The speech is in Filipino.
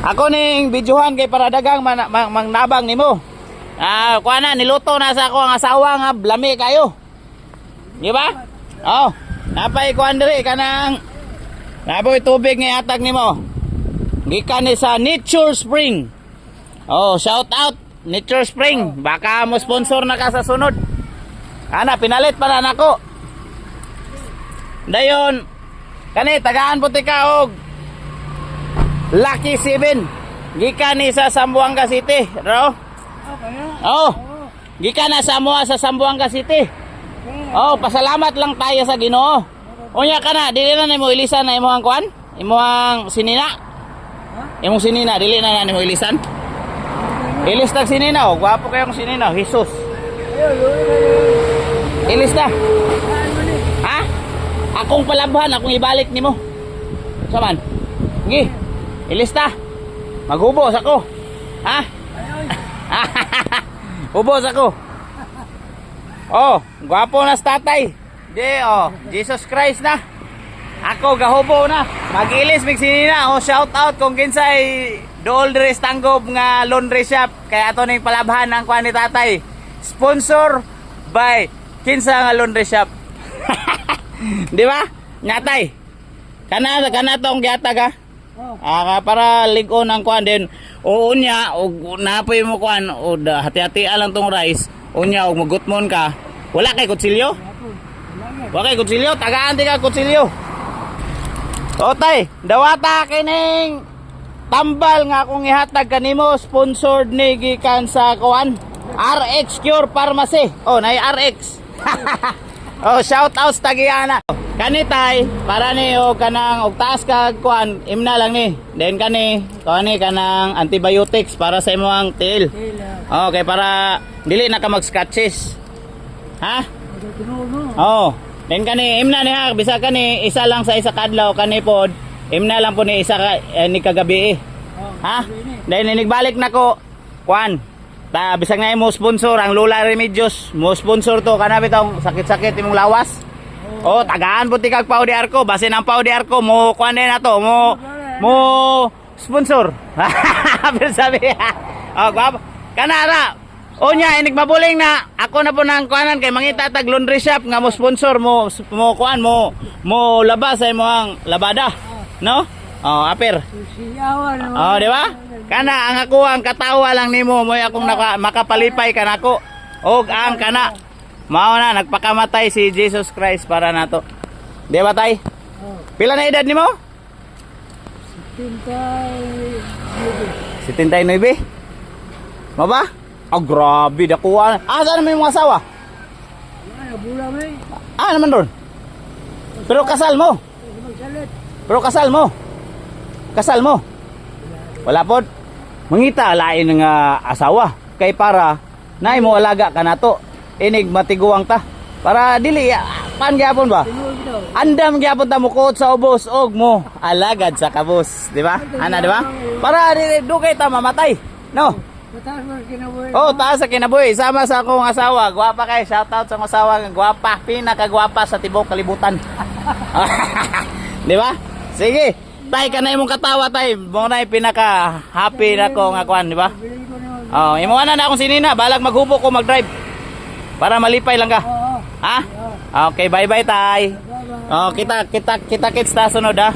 Ako ning videohan kay para dagang mangnabang nimo. Kuha na niluto na sa ako ang asawa nga lami kayo. Di ba? Oh, napay kuan diri kanang naboy tubig nga atag nimo. Gikan ni sa Nature Spring. Oh, shout out Nature Spring. Baka mo sponsor na ka sa sunod. Ana pinalit pa na nako. Dayon kani tagaan puti ka og Lucky 7. Gikan ni sa Zamboanga City, bro. Oh. Gikan na sa moa sa Zamboanga City. Oh, pasalamat lang tayo sa Ginoo. Unya kana, dili na nimo ilisan na imong kuan? Imong sinina. Imong sinina dili na nimo ilisan. Ilis tag sinina, oh, gwapo kayong sinina, Jesus. Ilis na. Ha? Akong palabhan, akong ibalik nimo. Saman? Gi. Ilista. Maghubos ako. Ha? Hubos ako. Oh, gwapo na sa tatay. Di, oh, Jesus Christ na. Ako gahubo na. Mag-ilis mig sinina. Oh, shout out kung kinsay dool dress tanggob nga laundry shop. Kaya ato ning palabhan ang kuan ni tatay. Sponsor by kinsa nga laundry shop. Di ba? Nyatay. Kana tong giatag ha. Para ligon ang kuan din. O unya og napoy mo kuan o hati-hati lang tong rice. Unya og magutmon ka. Wala kay kutsilyo? Wala kay kutsilyo, tagaan di ka kutsilyo. Otay, dawata kining tambal nga akong ihatag kanimo sponsored ni gikan sa kuan RX Cure Pharmacy. Oh, nay RX. Oh, shout out sa Tagiana. Kanitay para ni og kanang og taas ka kuan imna lang ni. Then kanang antibiotics para sa imong tiil. Okay, para dili na ka mag-scratches. Ha? Oh. Then kani imna ni ha bisa kani isa lang sa isa kadlaw kani pod. Imna lang po ni isa ka ni kagabi. Ha? Then inigbalik nako kuan. Ta bisag na mo sponsor ang Lola Remedios. Mo sponsor to kana bitong sakit-sakit imong lawas. Oh, tagaan puti kag Pau de Arco, basin ang Pau de Arco mo kuan din nato, mo sponsor. Pero sabi. Oh, guwapo. Kanara. Onya inig mabuling na ako na po nang kuanan kay mangita tag laundry shop nga mo sponsor mo kuan mo laba sa imong labada. No? Oh, aper. Oh, di ba? Kana ang ako ang katawa lang nimo mo akong makapalipay kanako. Og ang kana mao na nagpakamatay si Jesus Christ para nato. Di ba tay? Pila na edad nimo? 79. Mo ba? Oh, grabe dakuan. Saan naman yung asawa? Naman doon. Pero kasal mo. Kasal mo. Wala po. Mangita lain ng asawa. Kay para naay mo alaga ka nato. Inig matiguang ta. Para dili pan gyapon ba? Andam gyapon ta mo kuot sa ubos og mo alagad sa kabos, di ba? Ana di ba? Para dili dugay ta mamatay. No? Oh, taas sa kinabuhi. Sama sa akong asawa. Gwapa kay. Shout out sa akong asawa. Gwapa. Pinakagwapa sa tibok kalibutan. Di ba? Sige. Tay ka na imong katawa tay. Mo na pinaka happy na ko nga kuan, di ba? Oh, imuana na akong sinina. Balag maghubo ko mag-drive. Para malipay lang ka. Ha? Okay, bye-bye tay. Oh, kita kits ta sunod ha.